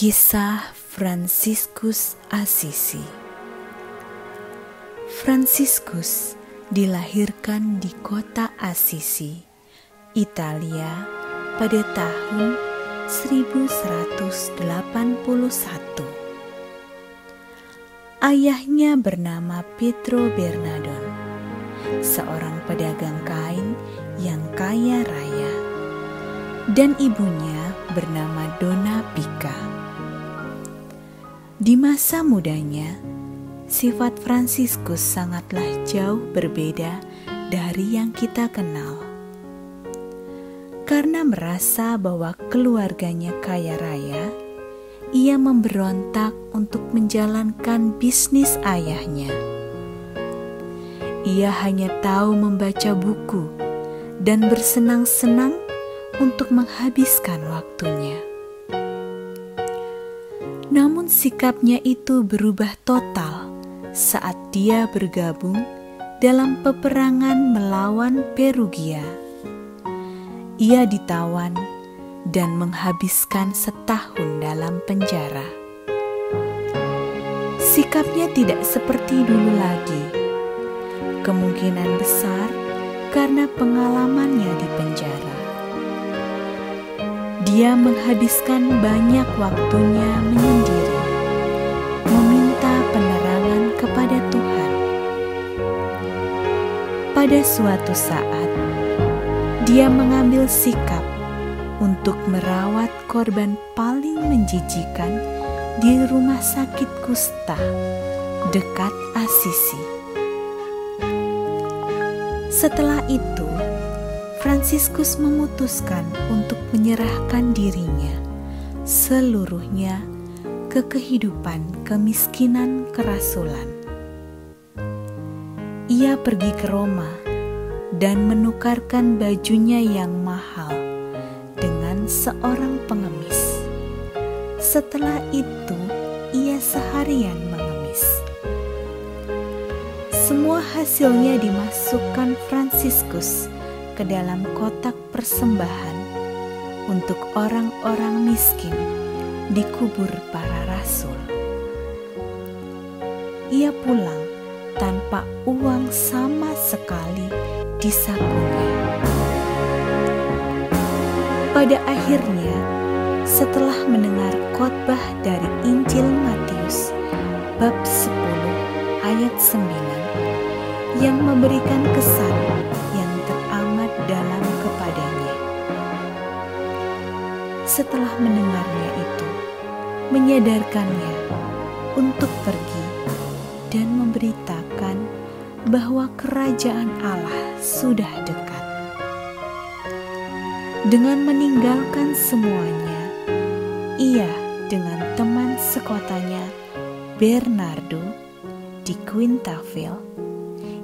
Kisah Fransiskus Assisi. Fransiskus dilahirkan di kota Assisi, Italia pada tahun 1181. Ayahnya bernama Pietro Bernardon, seorang pedagang kain yang kaya raya, dan ibunya bernama Donna Pica. Di masa mudanya, sifat Fransiskus sangatlah jauh berbeda dari yang kita kenal. Karena merasa bahwa keluarganya kaya raya, ia memberontak untuk menjalankan bisnis ayahnya. Ia hanya tahu membaca buku dan bersenang-senang untuk menghabiskan waktunya. Namun sikapnya itu berubah total saat dia bergabung dalam peperangan melawan Perugia. Ia ditawan dan menghabiskan setahun dalam penjara. Sikapnya tidak seperti dulu lagi. Kemungkinan besar karena pengalamannya di penjara. Dia menghabiskan banyak waktunya menyendiri, meminta penerangan kepada Tuhan. Pada suatu saat, dia mengambil sikap untuk merawat korban paling menjijikan di rumah sakit kusta dekat Assisi. Setelah itu, Fransiskus memutuskan untuk menyerahkan dirinya seluruhnya ke kehidupan kemiskinan kerasulan. Ia pergi ke Roma dan menukarkan bajunya yang mahal dengan seorang pengemis. Setelah itu, ia seharian mengemis. Semua hasilnya dimasukkan Fransiskus ke dalam kotak persembahan untuk orang-orang miskin di kubur para rasul. Ia pulang tanpa uang sama sekali di sakunya. Pada akhirnya, setelah mendengar khotbah dari Injil Matius bab 10 ayat 9 yang memberikan kesan yang teramat dalam kepadanya. Setelah mendengarnya itu, menyadarkannya untuk pergi dan memberitakan bahwa kerajaan Allah sudah dekat. Dengan meninggalkan semuanya, ia dengan teman sekotanya Bernardo di Quintaville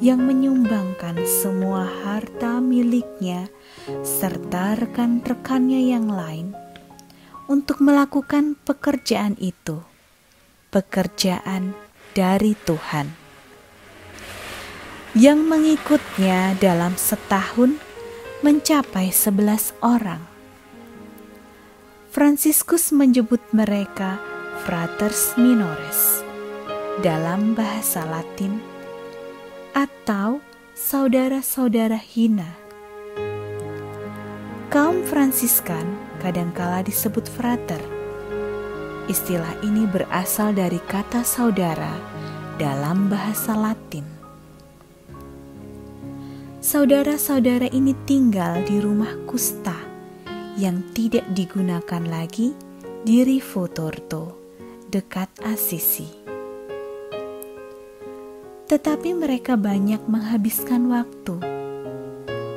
yang menyumbangkan semua harta miliknya serta rekan-rekannya yang lain untuk melakukan pekerjaan itu, pekerjaan dari Tuhan. Yang mengikutnya dalam setahun mencapai 11 orang. Fransiskus menyebut mereka Fraters Minores dalam bahasa Latin, atau saudara-saudara hina. Kaum Fransiskan kadangkala disebut frater. Istilah ini berasal dari kata saudara dalam bahasa Latin. Saudara-saudara ini tinggal di rumah kusta yang tidak digunakan lagi di Rivotorto, dekat Assisi. Tetapi mereka banyak menghabiskan waktu.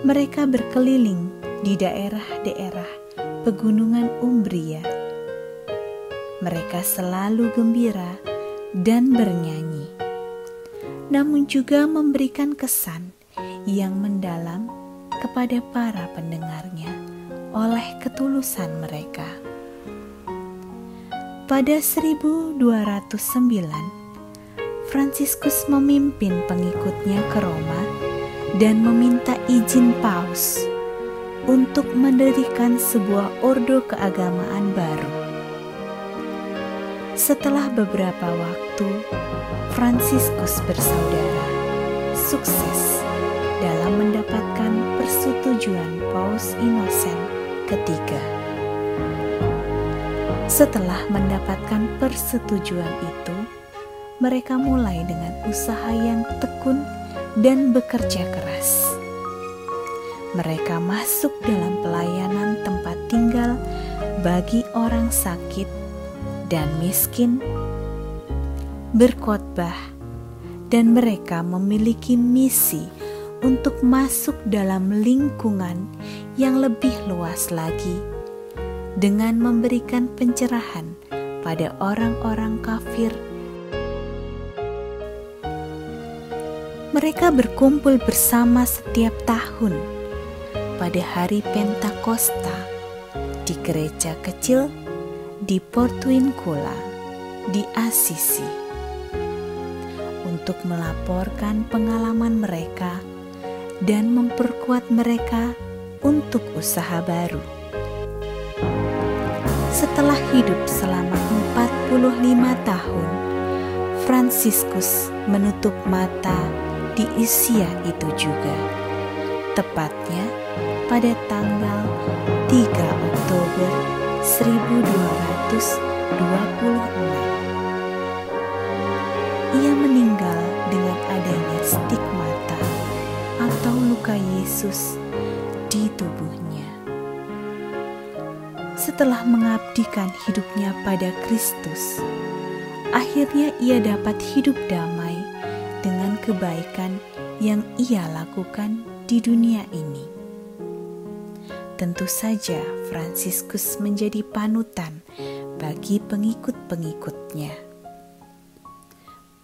Mereka berkeliling di daerah-daerah pegunungan Umbria. Mereka selalu gembira dan bernyanyi, namun juga memberikan kesan yang mendalam kepada para pendengarnya oleh ketulusan mereka. Pada 1209, Fransiskus memimpin pengikutnya ke Roma dan meminta izin Paus untuk mendirikan sebuah ordo keagamaan baru. Setelah beberapa waktu, Fransiskus bersaudara sukses dalam mendapatkan persetujuan Paus Innocent ketiga. Setelah mendapatkan persetujuan itu, mereka mulai dengan usaha yang tekun dan bekerja keras. Mereka masuk dalam pelayanan tempat tinggal bagi orang sakit dan miskin, berkhotbah, dan mereka memiliki misi untuk masuk dalam lingkungan yang lebih luas lagi dengan memberikan pencerahan pada orang-orang kafir. Mereka berkumpul bersama setiap tahun pada hari Pentakosta di gereja kecil di Portuincula di Assisi untuk melaporkan pengalaman mereka dan memperkuat mereka untuk usaha baru. Setelah hidup selama 45 tahun, Fransiskus menutup mata di usia itu juga, tepatnya pada tanggal 3 Oktober 1226. Ia meninggal dengan adanya stigmata atau luka Yesus di tubuhnya. Setelah mengabdikan hidupnya pada Kristus, akhirnya ia dapat hidup damai dengan kebaikan yang ia lakukan di dunia ini. Tentu saja Fransiskus menjadi panutan bagi pengikut-pengikutnya.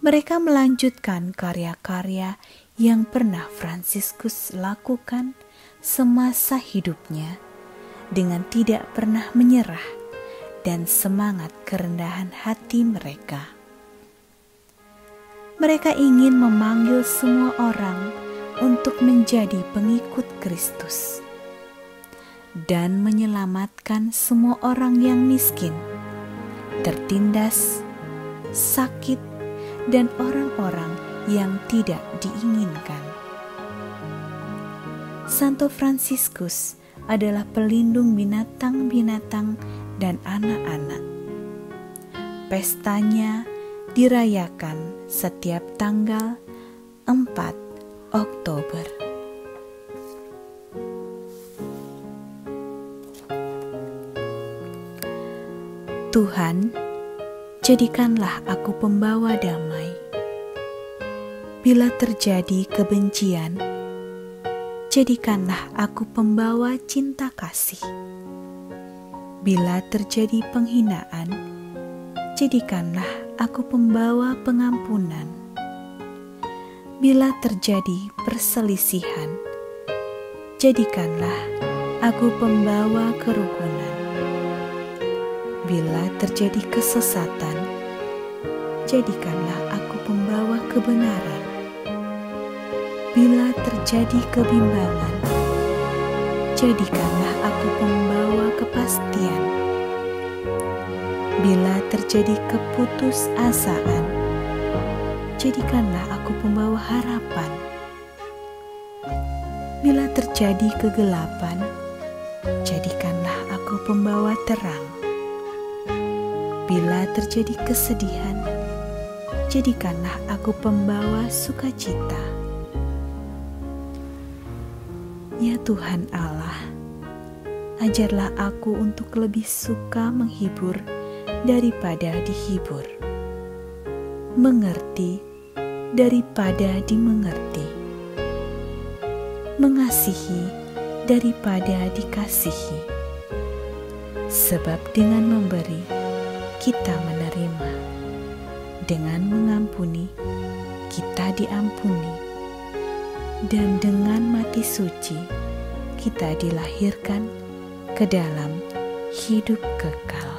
Mereka melanjutkan karya-karya yang pernah Fransiskus lakukan semasa hidupnya dengan tidak pernah menyerah dan semangat kerendahan hati mereka. Mereka ingin memanggil semua orang untuk menjadi pengikut Kristus dan menyelamatkan semua orang yang miskin, tertindas, sakit, dan orang-orang yang tidak diinginkan. Santo Fransiskus adalah pelindung binatang-binatang dan anak-anak. Pestanya dirayakan setiap tanggal 4 Oktober. Tuhan, jadikanlah aku pembawa damai. Bila terjadi kebencian, jadikanlah aku pembawa cinta kasih. Bila terjadi penghinaan, jadikanlah aku pembawa pengampunan. Bila terjadi perselisihan, jadikanlah aku pembawa kerukunan. Bila terjadi kesesatan, jadikanlah aku pembawa kebenaran. Bila terjadi kebimbangan, jadikanlah aku pembawa kepastian. Bila terjadi keputusasaan, jadikanlah aku pembawa harapan. Bila terjadi kegelapan, jadikanlah aku pembawa terang. Bila terjadi kesedihan, jadikanlah aku pembawa sukacita. Ya Tuhan Allah, ajarlah aku untuk lebih suka menghibur daripada dihibur, mengerti daripada dimengerti, mengasihi daripada dikasihi. Sebab dengan memberi, kita menerima. Dengan mengampuni, kita diampuni. Dan dengan mati suci, kita dilahirkan ke dalam hidup kekal.